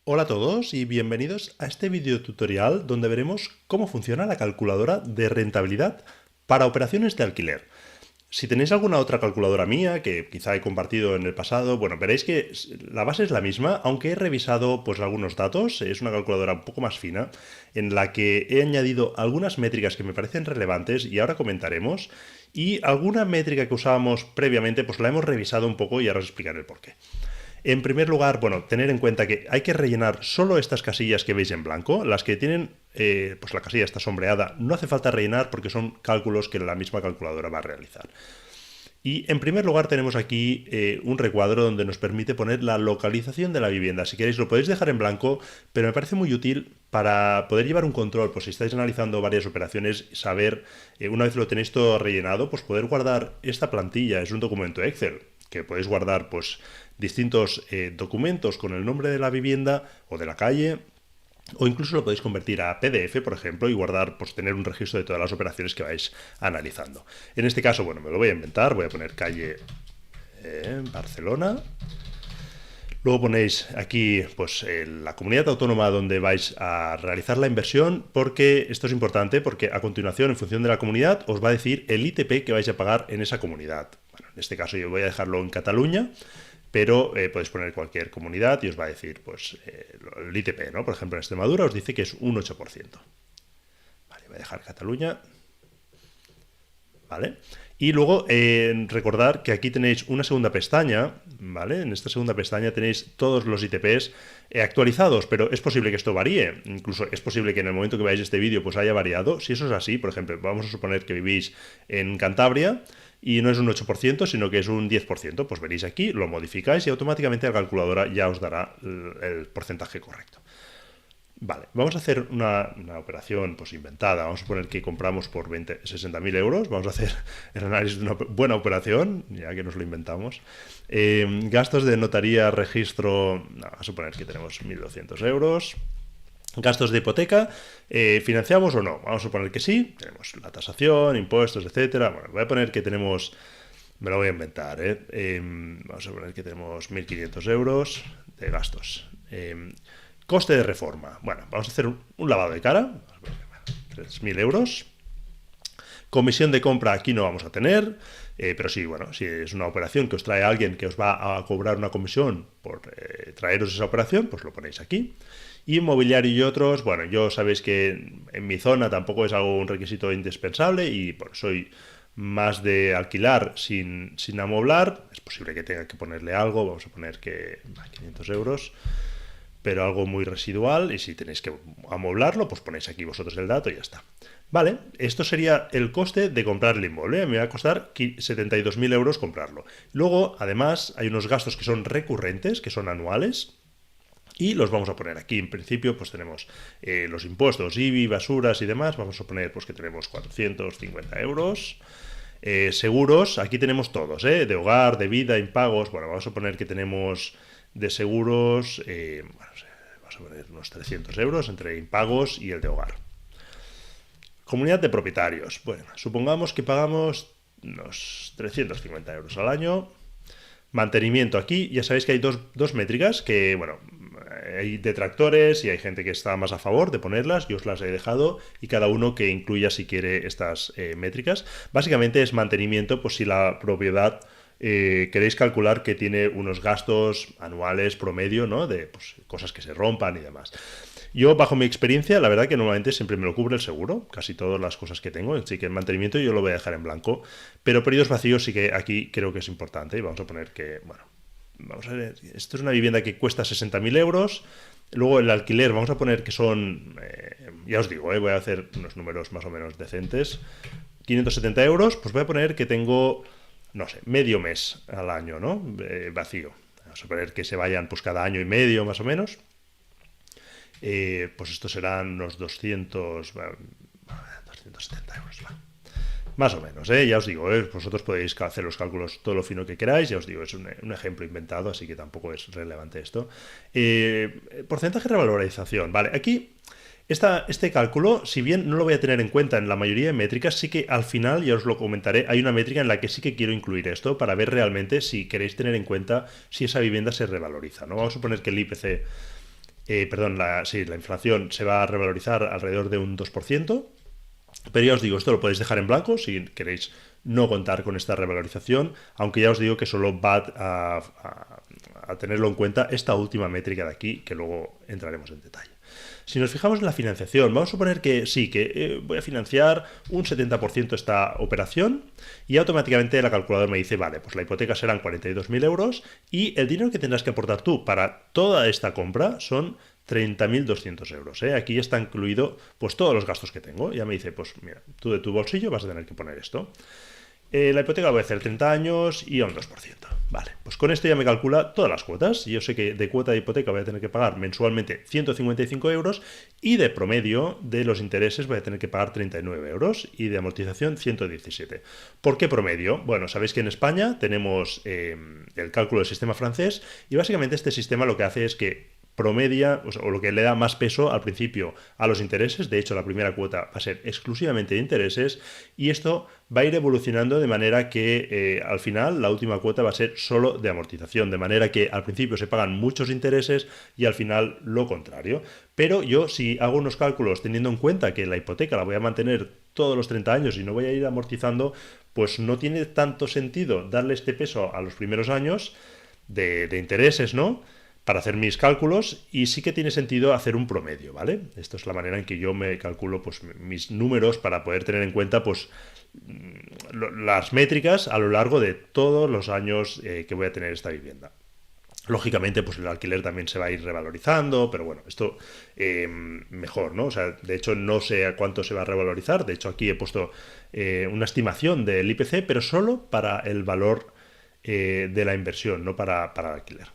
Hola a todos y bienvenidos a este video tutorial donde veremos cómo funciona la calculadora de rentabilidad para operaciones de alquiler. Si tenéis alguna otra calculadora mía que quizá he compartido en el pasado, bueno, veréis que la base es la misma, aunque he revisado pues algunos datos. Es una calculadora un poco más fina en la que he añadido algunas métricas que me parecen relevantes y ahora comentaremos, y alguna métrica que usábamos previamente pues la hemos revisado un poco y ahora os explicaré el porqué. En primer lugar, bueno, tener en cuenta que hay que rellenar solo estas casillas que veis en blanco. Las que tienen, pues la casilla está sombreada, no hace falta rellenar porque son cálculos que la misma calculadora va a realizar. Y en primer lugar tenemos aquí un recuadro donde nos permite poner la localización de la vivienda. Si queréis lo podéis dejar en blanco, pero me parece muy útil para poder llevar un control. Pues si estáis analizando varias operaciones, saber, una vez lo tenéis todo rellenado, pues poder guardar esta plantilla. Es un documento Excel que podéis guardar pues distintos documentos con el nombre de la vivienda o de la calle, o incluso lo podéis convertir a PDF, por ejemplo, y guardar, pues tener un registro de todas las operaciones que vais analizando. En este caso, bueno, me lo voy a inventar, voy a poner calle Barcelona. Luego ponéis aquí pues la comunidad autónoma donde vais a realizar la inversión, porque esto es importante, porque a continuación, en función de la comunidad, os va a decir el ITP que vais a pagar en esa comunidad. Bueno, en este caso yo voy a dejarlo en Cataluña, pero podéis poner cualquier comunidad y os va a decir pues el ITP, ¿no? Por ejemplo, en Extremadura os dice que es un 8%. Vale, voy a dejar Cataluña. ¿Vale? Y luego recordar que aquí tenéis una segunda pestaña, ¿vale? En esta segunda pestaña tenéis todos los ITPs actualizados, pero es posible que esto varíe. Incluso es posible que en el momento que veáis este vídeo pues haya variado. Si eso es así, por ejemplo, vamos a suponer que vivís en Cantabria y no es un 8%, sino que es un 10%, pues veréis aquí, lo modificáis y automáticamente la calculadora ya os dará el porcentaje correcto. Vale, vamos a hacer una operación pues inventada. Vamos a poner que compramos por 60.000 euros. Vamos a hacer el análisis de una buena operación, ya que nos lo inventamos. Gastos de notaría, registro, no, vamos a suponer que tenemos 1.200 euros. Gastos de hipoteca, ¿financiamos o no? Vamos a suponer que sí. Tenemos la tasación, impuestos, etcétera. Bueno, voy a poner que tenemos, me lo voy a inventar, vamos a poner que tenemos 1.500 euros de gastos. Coste de reforma. Bueno, vamos a hacer un lavado de cara. 3.000 euros. Comisión de compra aquí no vamos a tener, pero sí, bueno, si es una operación que os trae alguien que os va a cobrar una comisión por traeros esa operación, pues lo ponéis aquí. Y inmobiliario y otros, bueno, yo sabéis que en mi zona tampoco es algo un requisito indispensable y bueno, soy más de alquilar sin amoblar. Es posible que tenga que ponerle algo, vamos a poner que 500 euros, pero algo muy residual, y si tenéis que amoblarlo, pues ponéis aquí vosotros el dato y ya está. Vale, esto sería el coste de comprar el inmueble. Me va a costar 72.000 euros comprarlo. Luego, además, hay unos gastos que son recurrentes, que son anuales, y los vamos a poner aquí. En principio, pues tenemos los impuestos, IBI, basuras y demás. Vamos a poner pues que tenemos 450 euros. Seguros, aquí tenemos todos, de hogar, de vida, impagos. Bueno, vamos a poner que tenemos de seguros, bueno, vamos a poner unos 300 euros entre impagos y el de hogar. Comunidad de propietarios. Bueno, supongamos que pagamos unos 350 euros al año. Mantenimiento. Aquí ya sabéis que hay dos métricas que, bueno, hay detractores y hay gente que está más a favor de ponerlas. Yo os las he dejado y cada uno que incluya si quiere estas métricas. Básicamente es mantenimiento, pues si la propiedad queréis calcular que tiene unos gastos anuales promedio, ¿no? De pues, cosas que se rompan y demás. Yo, bajo mi experiencia, la verdad que normalmente siempre me lo cubre el seguro, casi todas las cosas que tengo, así que el mantenimiento yo lo voy a dejar en blanco, pero periodos vacíos sí que aquí creo que es importante y vamos a poner que, bueno, vamos a ver, esto es una vivienda que cuesta 60.000 euros, luego el alquiler vamos a poner que son, ya os digo, voy a hacer unos números más o menos decentes, 570 euros, pues voy a poner que tengo, no sé, medio mes al año, ¿no? Vacío. Vamos a poner que se vayan pues cada año y medio más o menos. Pues estos serán unos 270 euros. Va. Más o menos, ya os digo, vosotros podéis hacer los cálculos todo lo fino que queráis, ya os digo, es un ejemplo inventado, así que tampoco es relevante esto. Porcentaje de revalorización, vale, aquí este cálculo, si bien no lo voy a tener en cuenta en la mayoría de métricas, sí que al final, ya os lo comentaré, hay una métrica en la que sí que quiero incluir esto para ver realmente si queréis tener en cuenta si esa vivienda se revaloriza, ¿no? Vamos a suponer que el IPC perdón, la inflación se va a revalorizar alrededor de un 2%. Pero ya os digo, esto lo podéis dejar en blanco si queréis no contar con esta revalorización, aunque ya os digo que solo va a tenerlo en cuenta esta última métrica de aquí, que luego entraremos en detalle. Si nos fijamos en la financiación, vamos a suponer que sí, que voy a financiar un 70% esta operación y automáticamente la calculadora me dice, vale, pues la hipoteca serán 42.000 euros y el dinero que tendrás que aportar tú para toda esta compra son 30.200 euros. Aquí ya está incluido pues todos los gastos que tengo. Ya me dice, pues mira, tú de tu bolsillo vas a tener que poner esto. La hipoteca la voy a hacer 30 años y a un 2%. Vale, pues con esto ya me calcula todas las cuotas. Yo sé que de cuota de hipoteca voy a tener que pagar mensualmente 155 euros y de promedio de los intereses voy a tener que pagar 39 euros y de amortización 117. ¿Por qué promedio? Bueno, sabéis que en España tenemos el cálculo del sistema francés y básicamente este sistema lo que hace es que promedia, o lo que le da más peso al principio a los intereses. De hecho, la primera cuota va a ser exclusivamente de intereses y esto va a ir evolucionando de manera que al final la última cuota va a ser solo de amortización, de manera que al principio se pagan muchos intereses y al final lo contrario. Pero yo, si hago unos cálculos teniendo en cuenta que la hipoteca la voy a mantener todos los 30 años y no voy a ir amortizando, pues no tiene tanto sentido darle este peso a los primeros años de intereses, ¿no?, para hacer mis cálculos, y sí que tiene sentido hacer un promedio, ¿vale? Esto es la manera en que yo me calculo pues mis números para poder tener en cuenta pues las métricas a lo largo de todos los años que voy a tener esta vivienda. Lógicamente, pues el alquiler también se va a ir revalorizando, pero bueno, esto mejor, ¿no? O sea, de hecho no sé a cuánto se va a revalorizar, de hecho aquí he puesto una estimación del IPC, pero solo para el valor de la inversión, no para el alquiler.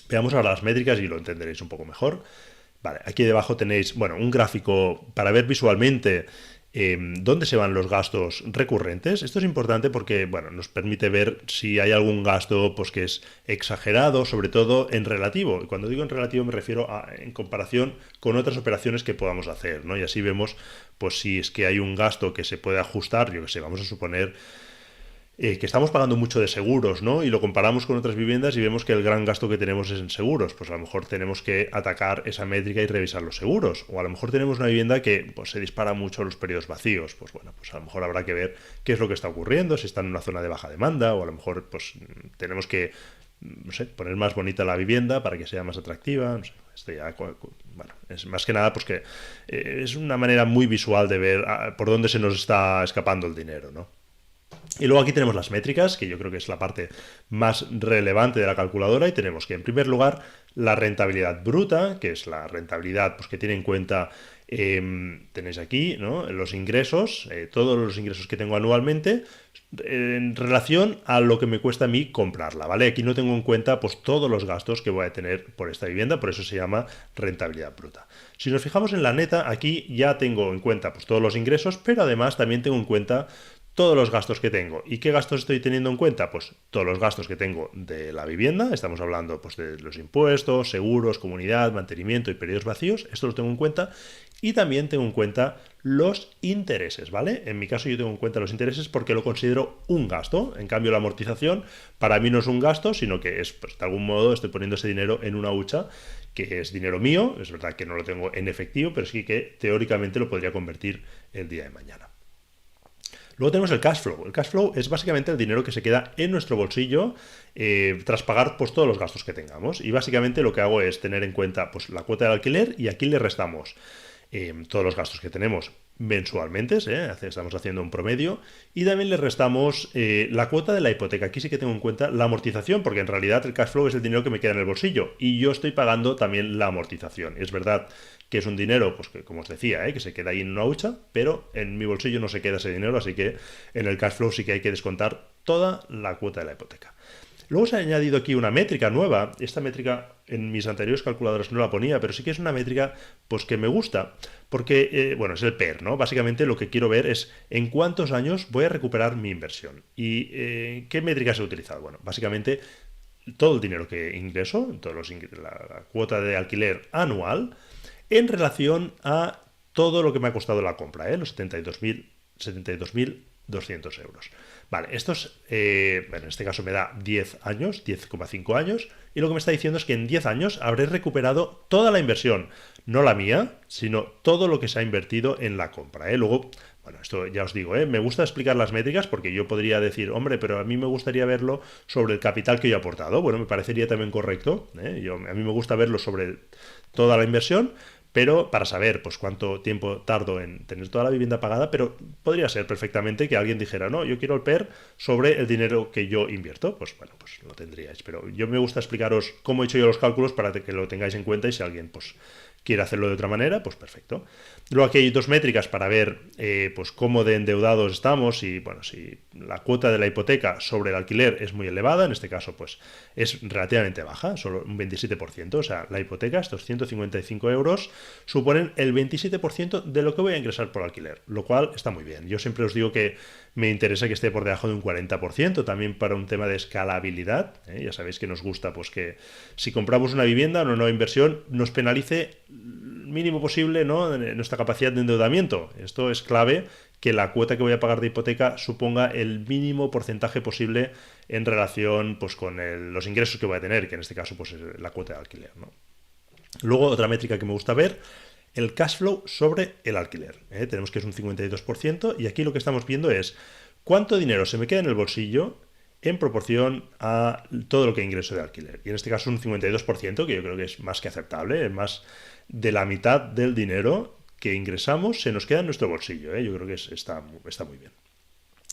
Veamos ahora las métricas y lo entenderéis un poco mejor. Vale, aquí debajo tenéis, bueno, un gráfico para ver visualmente dónde se van los gastos recurrentes. Esto es importante porque, bueno, nos permite ver si hay algún gasto pues que es exagerado, sobre todo en relativo. Y cuando digo en relativo me refiero a en comparación con otras operaciones que podamos hacer, ¿no? Y así vemos, pues si es que hay un gasto que se puede ajustar, yo que sé, vamos a suponer que estamos pagando mucho de seguros, ¿no? Y lo comparamos con otras viviendas y vemos que el gran gasto que tenemos es en seguros. Pues a lo mejor tenemos que atacar esa métrica y revisar los seguros. O a lo mejor tenemos una vivienda que pues, se dispara mucho los periodos vacíos. Pues bueno, pues a lo mejor habrá que ver qué es lo que está ocurriendo, si está en una zona de baja demanda, o a lo mejor pues tenemos que, no sé, poner más bonita la vivienda para que sea más atractiva. No sé, esto ya, bueno, es más que nada pues que es una manera muy visual de ver por dónde se nos está escapando el dinero, ¿no? Y luego aquí tenemos las métricas, que yo creo que es la parte más relevante de la calculadora, y tenemos que, en primer lugar, la rentabilidad bruta, que es la rentabilidad pues, que tiene en cuenta, tenéis aquí, ¿no?, los ingresos, todos los ingresos que tengo anualmente, en relación a lo que me cuesta a mí comprarla, ¿vale? Aquí no tengo en cuenta pues, todos los gastos que voy a tener por esta vivienda, por eso se llama rentabilidad bruta. Si nos fijamos en la neta, aquí ya tengo en cuenta pues, todos los ingresos, pero además también tengo en cuenta todos los gastos que tengo. ¿Y qué gastos estoy teniendo en cuenta? Pues todos los gastos que tengo de la vivienda, estamos hablando pues, de los impuestos, seguros, comunidad, mantenimiento y periodos vacíos, esto lo tengo en cuenta, y también tengo en cuenta los intereses, ¿vale? En mi caso yo tengo en cuenta los intereses porque lo considero un gasto, en cambio la amortización para mí no es un gasto, sino que es, pues de algún modo estoy poniendo ese dinero en una hucha que es dinero mío, es verdad que no lo tengo en efectivo, pero sí que teóricamente lo podría convertir el día de mañana. Luego tenemos el cash flow. El cash flow es básicamente el dinero que se queda en nuestro bolsillo tras pagar pues, todos los gastos que tengamos. Y básicamente lo que hago es tener en cuenta pues, la cuota del alquiler y aquí le restamos todos los gastos que tenemos mensualmente, estamos haciendo un promedio, y también le restamos la cuota de la hipoteca. Aquí sí que tengo en cuenta la amortización, porque en realidad el cash flow es el dinero que me queda en el bolsillo y yo estoy pagando también la amortización. Es verdad que es un dinero, pues que como os decía, que se queda ahí en una hucha, pero en mi bolsillo no se queda ese dinero, así que en el cash flow sí que hay que descontar toda la cuota de la hipoteca. Luego se ha añadido aquí una métrica nueva. Esta métrica en mis anteriores calculadoras no la ponía, pero sí que es una métrica pues, que me gusta, porque, bueno, es el PER, ¿no? Básicamente lo que quiero ver es en cuántos años voy a recuperar mi inversión. ¿Y qué métrica se ha utilizado? Bueno, básicamente todo el dinero que ingreso, la cuota de alquiler anual, en relación a todo lo que me ha costado la compra, los 72.200 euros. Vale, bueno, en este caso me da 10 años, 10,5 años, y lo que me está diciendo es que en 10 años habré recuperado toda la inversión, no la mía, sino todo lo que se ha invertido en la compra, ¿eh? Luego, bueno, esto ya os digo, me gusta explicar las métricas porque yo podría decir, hombre, pero a mí me gustaría verlo sobre el capital que yo he aportado. Bueno, me parecería también correcto, ¿eh? A mí me gusta verlo sobre toda la inversión, pero para saber pues cuánto tiempo tardo en tener toda la vivienda pagada, pero podría ser perfectamente que alguien dijera, no, yo quiero el PER sobre el dinero que yo invierto, pues bueno, pues lo tendríais, pero yo me gusta explicaros cómo he hecho yo los cálculos para que lo tengáis en cuenta y si alguien pues quiere hacerlo de otra manera, pues perfecto. Luego aquí hay dos métricas para ver pues cómo de endeudados estamos y bueno, si la cuota de la hipoteca sobre el alquiler es muy elevada, en este caso pues es relativamente baja, solo un 27%, o sea, la hipoteca, estos 155 euros, suponen el 27% de lo que voy a ingresar por alquiler, lo cual está muy bien. Yo siempre os digo que me interesa que esté por debajo de un 40%, también para un tema de escalabilidad, ¿eh? Ya sabéis que nos gusta pues que si compramos una vivienda o una nueva inversión nos penalice mínimo posible, ¿no?, nuestra capacidad de endeudamiento. Esto es clave, que la cuota que voy a pagar de hipoteca suponga el mínimo porcentaje posible en relación pues con los ingresos que voy a tener, que en este caso pues es la cuota de alquiler, ¿no? Luego, otra métrica que me gusta ver, el cash flow sobre el alquiler, ¿eh? Tenemos que es un 52% y aquí lo que estamos viendo es cuánto dinero se me queda en el bolsillo en proporción a todo lo que ingreso de alquiler. Y en este caso un 52%, que yo creo que es más que aceptable, es más de la mitad del dinero que ingresamos se nos queda en nuestro bolsillo, ¿eh? Yo creo que está muy bien.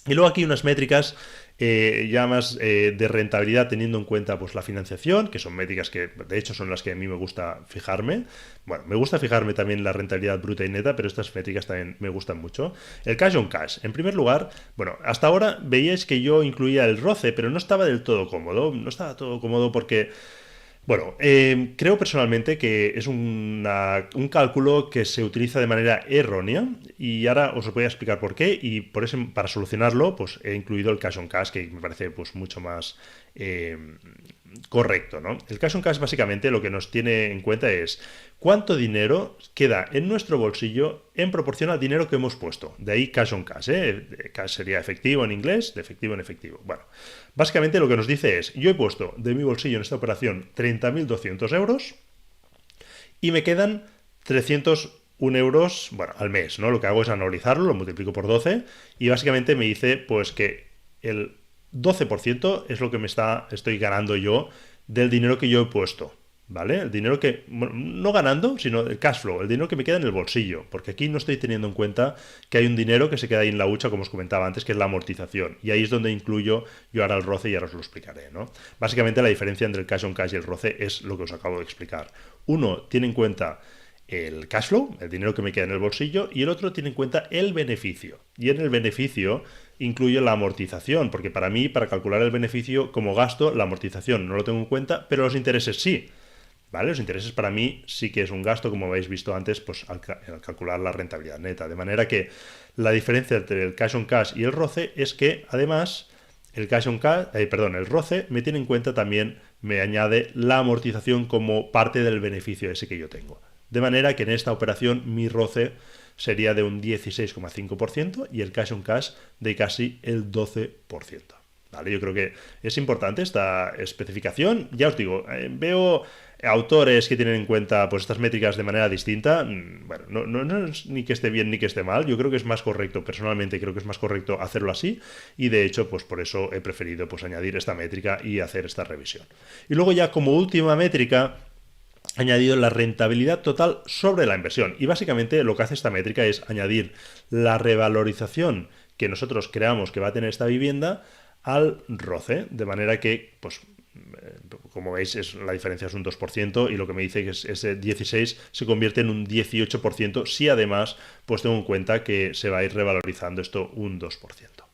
Y luego aquí unas métricas ya más de rentabilidad teniendo en cuenta pues la financiación, que son métricas que de hecho son las que a mí me gusta fijarme. Bueno, me gusta fijarme también en la rentabilidad bruta y neta, pero estas métricas también me gustan mucho. El cash on cash. En primer lugar, bueno, hasta ahora veíais que yo incluía el ROCE, pero no estaba del todo cómodo. No estaba todo cómodo porque... Bueno, creo personalmente que es un cálculo que se utiliza de manera errónea y ahora os voy a explicar por qué y por eso para solucionarlo pues he incluido el cash on cash que me parece pues mucho más correcto, ¿no? El cash on cash básicamente lo que nos tiene en cuenta es cuánto dinero queda en nuestro bolsillo en proporción al dinero que hemos puesto. De ahí cash on cash, ¿eh? Cash sería efectivo en inglés, de efectivo en efectivo. Bueno, básicamente lo que nos dice es, yo he puesto de mi bolsillo en esta operación 30.200 euros y me quedan 301 euros, bueno, al mes, ¿no? Lo que hago es anualizarlo, lo multiplico por 12 y básicamente me dice pues que el 12% es lo que estoy ganando yo del dinero que yo he puesto, ¿vale? El dinero que, bueno, no ganando, sino el cash flow, el dinero que me queda en el bolsillo, porque aquí no estoy teniendo en cuenta que hay un dinero que se queda ahí en la hucha, como os comentaba antes, que es la amortización, y ahí es donde incluyo yo ahora el ROCE y ahora os lo explicaré, ¿no? Básicamente la diferencia entre el cash on cash y el ROCE es lo que os acabo de explicar. Uno tiene en cuenta el cash flow, el dinero que me queda en el bolsillo, y el otro tiene en cuenta el beneficio. Y en el beneficio incluye la amortización, porque para mí, para calcular el beneficio como gasto, la amortización no lo tengo en cuenta, pero los intereses sí. ¿Vale? Los intereses para mí sí que es un gasto, como habéis visto antes, pues al calcular la rentabilidad neta. De manera que la diferencia entre el cash on cash y el ROCE es que, además, el ROCE me tiene en cuenta también, me añade la amortización como parte del beneficio ese que yo tengo. De manera que en esta operación mi ROCE sería de un 16,5% y el cash on cash de casi el 12%. ¿Vale? Yo creo que es importante esta especificación. Ya os digo, veo autores que tienen en cuenta pues estas métricas de manera distinta. Bueno, no es ni que esté bien ni que esté mal. Yo creo que es más correcto, personalmente creo que es más correcto hacerlo así y de hecho pues por eso he preferido pues añadir esta métrica y hacer esta revisión. Y luego ya como última métrica he añadido la rentabilidad total sobre la inversión y básicamente lo que hace esta métrica es añadir la revalorización que nosotros creamos que va a tener esta vivienda al ROCE, de manera que, pues, como veis, la diferencia es un 2% y lo que me dice que ese 16 se convierte en un 18% si además pues tengo en cuenta que se va a ir revalorizando esto un 2%.